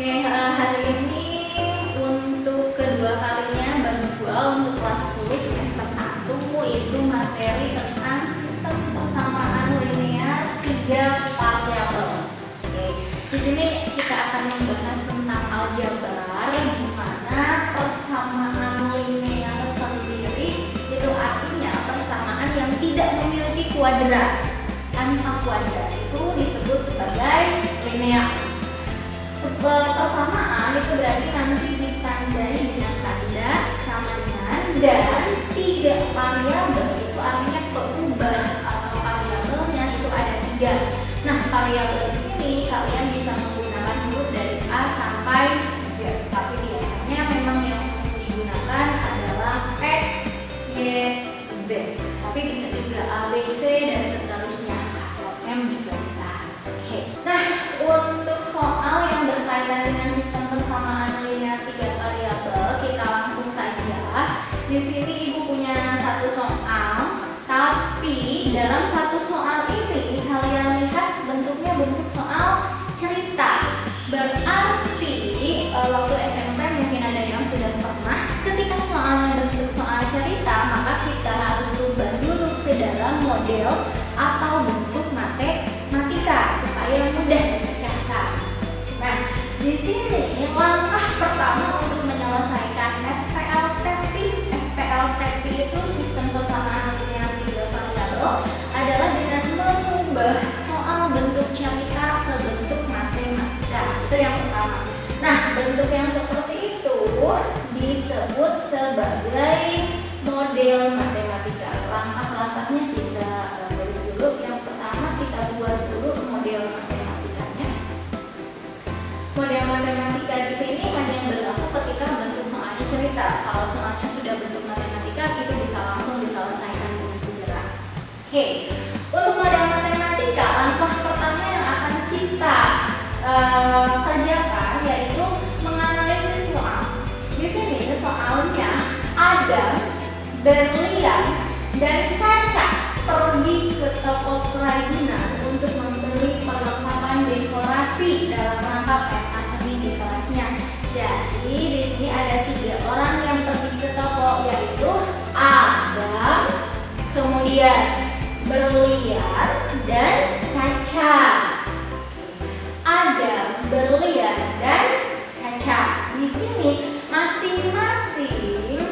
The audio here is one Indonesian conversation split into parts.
Hari ini untuk kedua kalinya bagi gua untuk kelas 10 semester 1 itu materi tentang sistem persamaan linear 3 variabel. Di sini kita akan membahas tentang aljabar, di mana persamaan linear sendiri itu artinya persamaan yang tidak memiliki kuadrat. Tanpa kuadrat itu disebut sebagai linear. Persamaan itu berarti nanti ditandai dengan tanda sama dengan dan 3 variabel itu artinya perubahan atau variabelnya itu ada 3. Nah, variabel di sini kalian bisa menggunakan huruf dari A sampai Z, tapi biasanya memang yang digunakan adalah X, Y, Z. Tapi bisa juga A, B, C dan seterusnya. Atau M juga bisa. Nah, untuk soal yang berkaitan dengan sistem persamaan linear 3 variabel, kita langsung saja. Di sini Ibu punya satu soal, tapi dalam satu soal ini kalian lihat bentuknya bentuk soal cerita. Berarti waktu SMP mungkin ada yang sudah pernah, ketika soalnya bentuk soal cerita, maka kita harus rubah dulu ke dalam model atau bentuk matematika supaya mudah dipecahkan. Nah, di sini langkah pertama untuk menyelesaikan SPLTP itu sistem persamaan linear 3 variabel adalah dengan mengubah soal bentuk cerita ke bentuk matematika. Itu yang pertama. Nah, bentuk yang seperti itu disebut sebagai model matematika. Langkah-langkahnya kita tulis dulu. Yang pertama kita buat dulu model matematikanya. Model matematika di sini hanya berlaku ketika bentuk soalnya cerita. Kalau soalnya sudah bentuk matematika, itu bisa langsung diselesaikan dengan segera. Untuk model matematika, langkah pertama yang akan kita kerjakan yaitu menganalisis soal. Di sini soalnya Adam, Berlian, dan Caca pergi ke toko kerajinan untuk membeli perlengkapan dekorasi dalam rangka pentas seni di kelasnya. Jadi di sini ada 3 orang yang pergi ke toko, yaitu Adam, kemudian Berlian, dan Caca. Adam, Berlian, dan Caca. Di sini masing-masing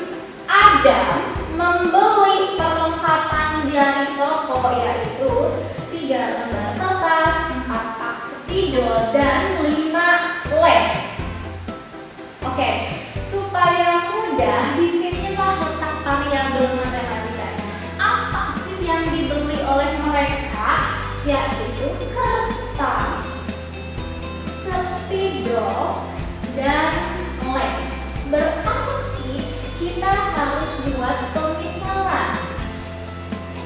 Adam membeli perlengkapan dari toko, yaitu 3 lembar kertas, 4 pak spidol, dan 5 lem. Supaya mudah, disinilah letak variabel matematikanya. Apa sih yang dibeli oleh mereka? Yaitu kertas, spidol, dan lem. Berarti kita harus buat pemisalan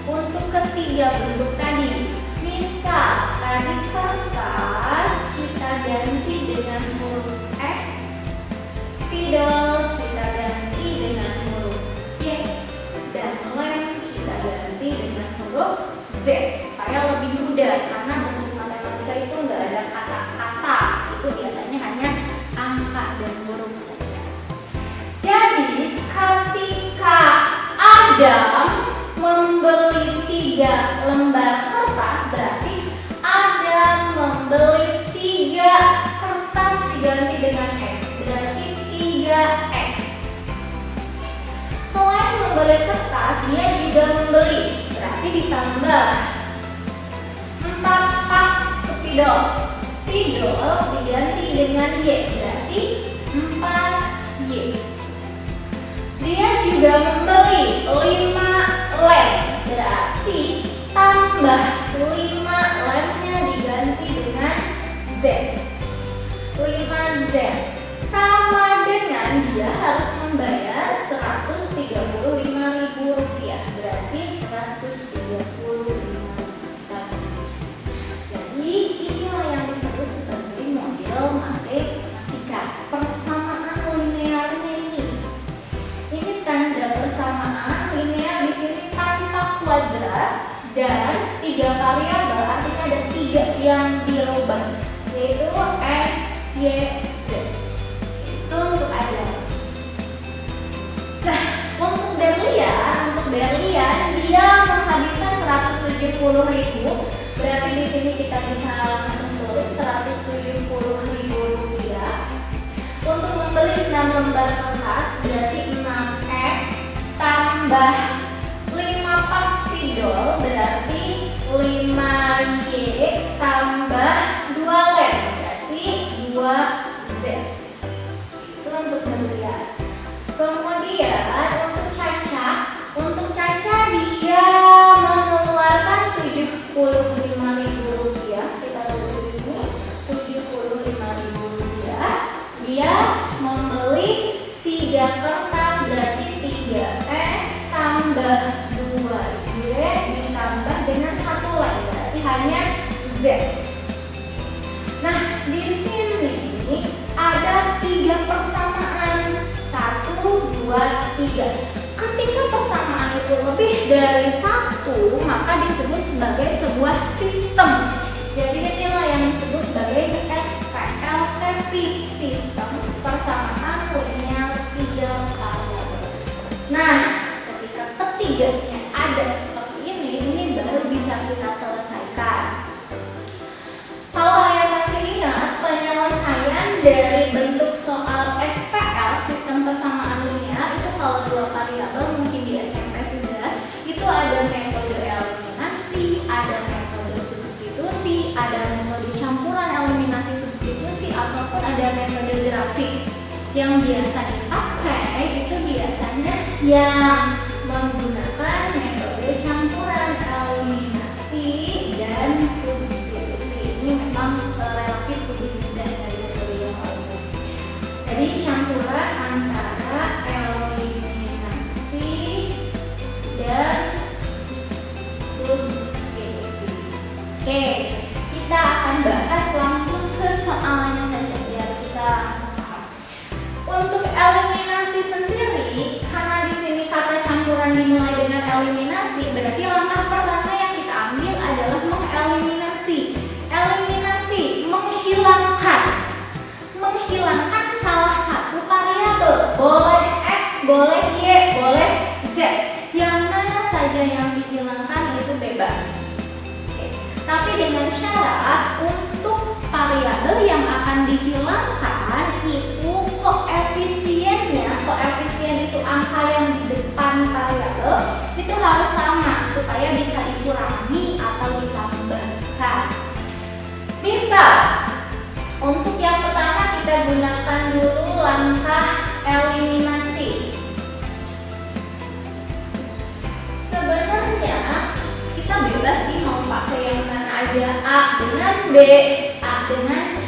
untuk ketiga bentuk tadi. Misal tadi kertas kita ganti dengan huruf X, spidol kita ganti dengan huruf Y, dan lem kita ganti dengan huruf Z supaya lebih mudah, karena bentuk matematika itu nggak ada kata-kata, itu biasanya hanya angka dan huruf saja. Jadi ketika Adam membeli 3 lembar kertas, berarti Adam membeli 3 kertas diganti dengan X, berarti 3X. Selain membeli kertas, dia juga membeli, berarti ditambah 4 pak spidol. Spidol diganti dengan Y, berarti 4Y. Dia juga membeli 5 lem, berarti tambah 5 lemnya diganti dengan Z. 5Z sama dengan dia harus membayar Rp135.000, berarti 135.000. Jadi inilah yang disebut sebagai model matematika. Persamaan linearnya ini tanda persamaan linear di sini tanpa kuadrat dan 3 variabel, artinya ada 3 yang dirubah, yaitu X, Y, Z. 170.000, berarti di sini kita bisa langsung tulis 170.000 rupiah. Untuk membeli 6 lembar kertas berarti 6X tambah 5 pak spidol berarti 5Y tambah 2 lem berarti 2Z. Itu untuk pembelian. Kemudian untuk Caca dia mengeluarkan 75.000 rupiah. Kita tulis di sini 75.000 rupiah. Dia membeli 3 kertas berarti 3X tambah 2Y ditambah dengan 1 lem berarti hanya Z. Nah, di sini ada 3 persamaan. 1, 2, 3. Ketika persamaan itu lebih dari 1, maka disebut sebagai sebuah sistem. Jadi inilah yang disebut sebagai SPLTP, sistem persamaan linear 3 variabel. Nah, ketika ketiganya ada seperti ini baru bisa kita selesaikan. Kalau kalian masih ingat penyelesaian dari bentuk soal SPL, sistem persamaan linear, itu kalau 2 variabel mungkin di SMP sudah, itu ada metode eliminasi, ada metode substitusi, ada metode campuran eliminasi substitusi, ataupun ada metode grafik. Yang biasa dipakai itu biasanya yang menggunakan metode campuran eliminasi dan substitusi. Ini memang relatif lebih mudah dari metode yang lainnya. Jadi campuran antara eliminasi dan substitusi. Oke, kita akan bahas langsung ke soalnya saja biar kita langsung paham. Untuk eliminasi sendiri, karena di sini kata campuran dimulai dengan eliminasi, berarti langkah pertama yang kita ambil adalah mengeliminasi. Eliminasi, menghilangkan salah satu variabel. Boleh X, boleh Y, boleh Z. Yang mana saja yang dihilangkan itu bebas. Oke. Tapi dengan syarat untuk variabel yang akan dihilangkan itu koefisien itu angka yang di depan variabel itu harus sama supaya bisa dikurangi atau ditambahkan. Misal, untuk yang pertama kita gunakan dulu langkah eliminasi. Sebenarnya kita bebas sih mau pakai yang mana aja, A dengan B, A dengan C,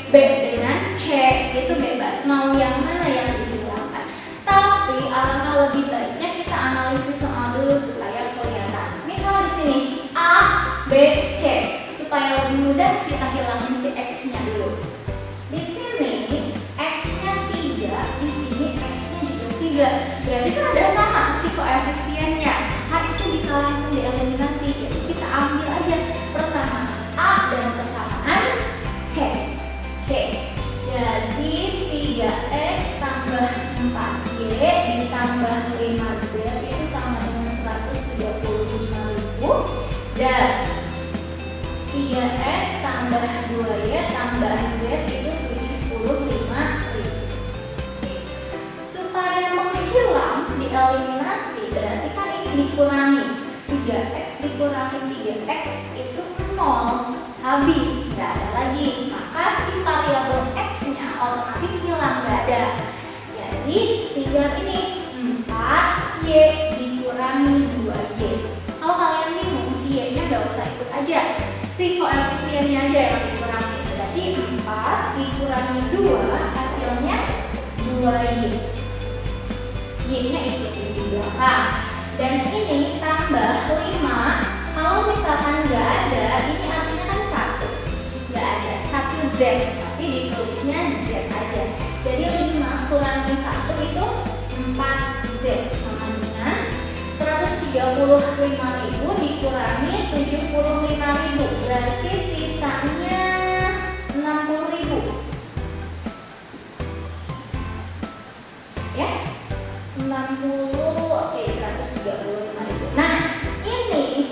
B dengan C, itu bebas. Mau yang mana yang dihilangkan. Tapi alangkah lebih baiknya kita analisis soal dulu supaya kelihatan. Misal di sini A, B, C. Supaya lebih mudah kita hilangin si X-nya dulu. Di sini X-nya 3, di sini X-nya juga 3. Berarti kan ada sama si koefisiennya. Nah, itu bisa langsung dieliminasi. Jadi kita ambil aja persamaan A dan persamaan C. Oke. Jadi 3X tambah 4Y ditambah 5Z itu sama dengan 135.000 dan 3X tambah 2Y tambah Z itu 75.000. Supaya menghilang dieliminasi berarti kan ini dikurangi. 3X dikurangi 3X itu 0, habis, tidak ada lagi. Maka si variabel X-nya otomatis hilang, nggak ada. Jadi tinggal ini 4Y dikurangi 2Y. Kalau kalian bingung si Y-nya nggak usah ikut aja, si koefisiennya aja yang dikurangi. Berarti 4 dikurangi 2 hasilnya 2Y. Y-nya ikutin di belakang. Dan ini tambah 5. Kalau misalkan nggak ada, ini artinya kan 1. Nggak ada, 1Z. Tapi ditulisnya Z aja. Jadi 5 kurangi 1 itu 4Z. Sama dengan 135.000 dikurangi 75.000. Berarti sisanya 60.000. Ya, 60, oke, 135.000. Nah, ini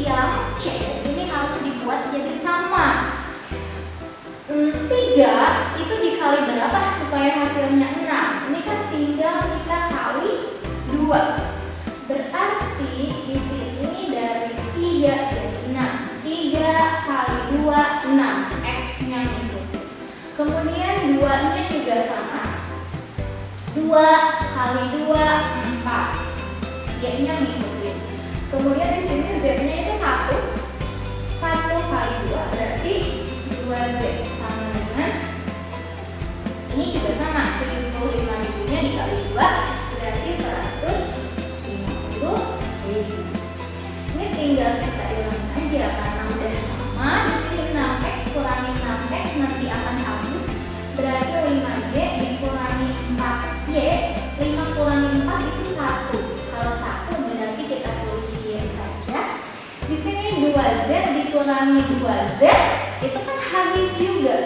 yang C ini harus dibuat jadi sama. 3 itu dikali berapa supaya hasilnya 6? Ini kan tinggal kita kali 2. Berarti di sini dari 3 jadi 6. 3 kali 2 6, X-nya itu. Kemudian 2-nya juga sama. 2 kali 2 4. Y-nya ngikutin. Kemudian di sini Z-nya itu 1. 1 kali 2 berarti 2Z sama dengan ini juga sama. 75.000-nya dikali 2 berarti 150.000. Ini tinggal kita hilangin aja karena udah sama. Di sini 6X kurangi 6X nanti akan habis. Berarti 5Y dikurangi 4Y. 5 kurangi 4 itu 1. Kalau 1 berarti kita tulis Y saja. Di sini 2Z dikurangi 2Z itu kan habis juga.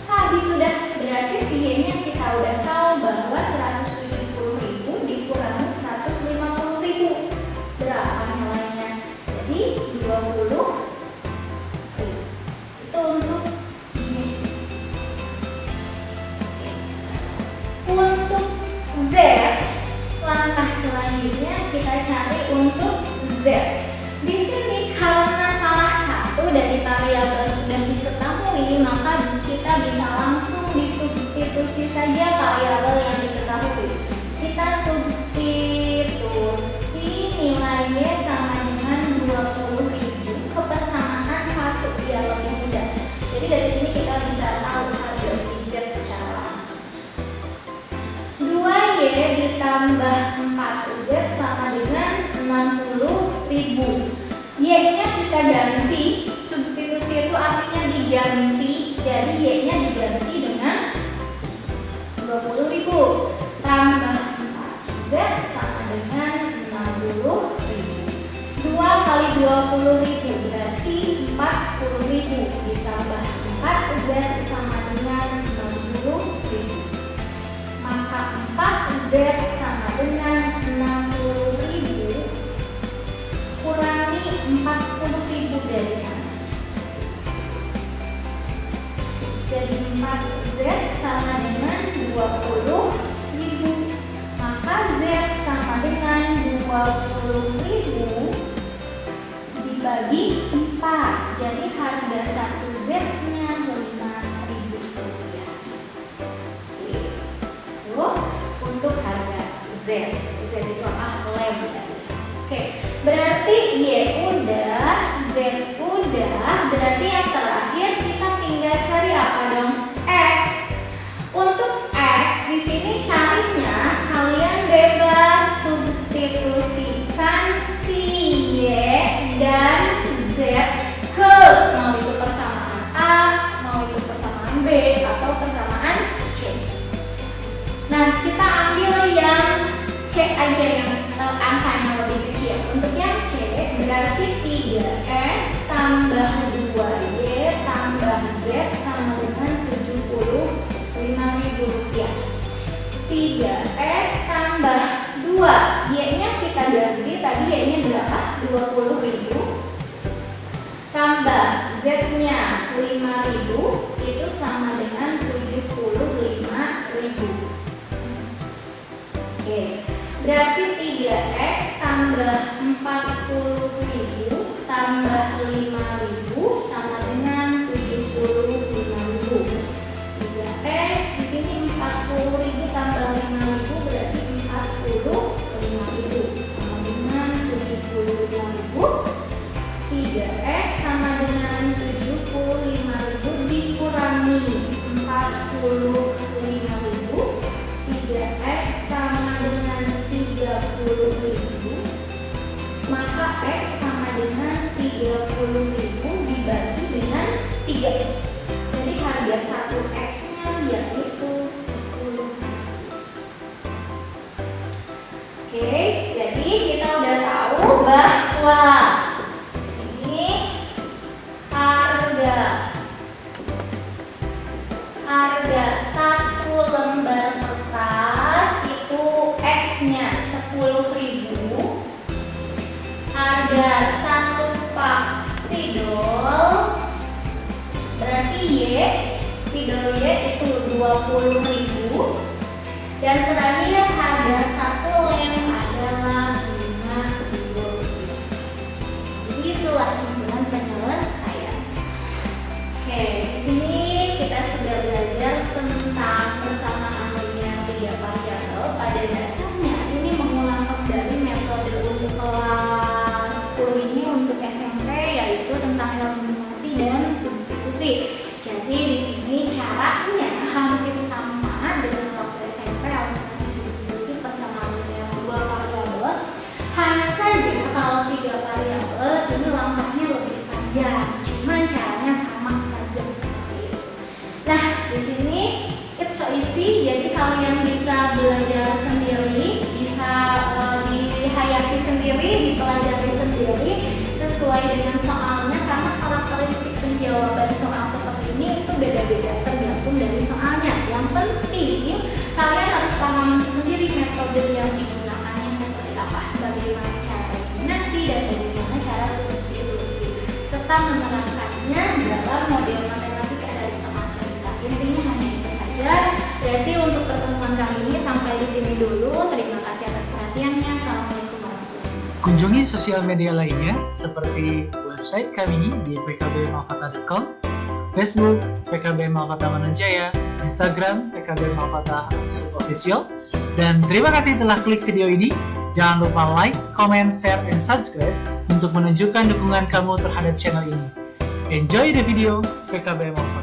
Habis sudah, berarti si Y-nya kita udah tahu bahwa 170.000 dikurangi 150.000. Berapa nilainya? Jadi 20.000. Itu untuk Y. Untuk Z, langkah selanjutnya kita cari untuk Z. Di sini karena salah satu dari variabel sudah diketahui, maka kita bisa langsung disubstitusi saja variabel yang diketahui. Kita substitusi nilai Y sama dengan 20.000 ke persamaan 1 biar lebih mudah. Jadi dari sini kita bisa tahu harga si Z secara langsung. 2Y ditambah 4Z sama dengan 60.000. Y-nya kita ganti, substitusi itu artinya diganti, jadi Y-nya diganti dengan 20.000 tambah 4Z sama dengan 60.000. 2 kali 20.000 berarti 40.000 ditambah 4Z sama dengan 60.000. Maka 4Z sama dengan 60.000 kurangi 40.000 dari sana. Jadi 4Z sama dengan 20.000. Maka Z sama dengan 20.000 dibagi 4. Jadi harga 1 Z-nya 5.000 rupiah. Itu untuk harga Z. Z itu apa? Lem. Oke, berarti Y udah, Z udah, berarti yang terakhir kita tinggal cari apa dong? X. Untuk X di sini carinya kalian bebas substitusikan si Y dan Z ke mau itu persamaan A, mau itu persamaan B atau persamaan C. Nah, kita ambil yang C aja, yang angka yang lebih kecil. Untuk yang C berarti 3X tambah 2Y tambah Z sama dengan 75.000 rupiah. 3X tambah 2 Y-nya kita ganti, tadi Y-nya berapa? 20.000 tambah Z-nya 5.000 itu sama dengan 75.000. Oke, berarti 3X tambah 40.000 tambah 5.000 sama dengan 75.000. 3X di sini 40.000 tambah 5.000 berarti 45.000 sama dengan 75.000. 3X sama dengan 75.000 dikurangi 45.000. 3X sama dengan 30.000, maka X sama dengan 30.000 dibagi dengan 3. Jadi harga 1 X-nya yaitu 10.000. Oke, jadi kita udah tahu bahwa sini harga 1 lembar kertas itu X-nya 10.000. satu pak spidol, berarti spidol Y itu 20.000. Dan terakhir harga satu lem adalah 5.000. Jadi itulah hitungan penyelesaian. Oke, di sini kita sudah belajar tentang persamaan linear tiga variabel. Pada dasarnya ini mengulang kembali metode untuk kelas 10 ini untuk SMP, yaitu tentang eliminasi dan substitusi. Jadi di sini caranya hampir sama dengan waktu SMP, eliminasi substitusi persamaan linear dua variabel. Hanya saja kalau tiga variabel ini langkahnya lebih panjang, cuman caranya sama saja seperti itu. Nah, di sini it's so easy, jadi kalian bisa belajar sendiri, bisa dihayati sendiri, dipelajari sendiri sesuai dengan soalnya, karena karakteristik penjawaban soal seperti ini itu beda-beda tergantung dari soalnya. Yang penting kalian harus paham sendiri metode yang digunakannya seperti apa, bagaimana cara eliminasi dan bagaimana cara substitusi, serta menerapkannya dalam model matematika dari semacam kita. Intinya hanya itu saja. Berarti untuk pertemuan kali ini sampai di sini dulu. Terima kasih atas perhatiannya. Assalamualaikum warahmatullahi wabarakatuh. Kunjungi sosial media lainnya seperti website kami di pkbmalkata.com, Facebook PKB Malkata Manunjaya, Instagram PKB Malkata _official. Dan terima kasih telah klik video ini. Jangan lupa like, comment, share, and subscribe untuk menunjukkan dukungan kamu terhadap channel ini. Enjoy the video PKB Malkata.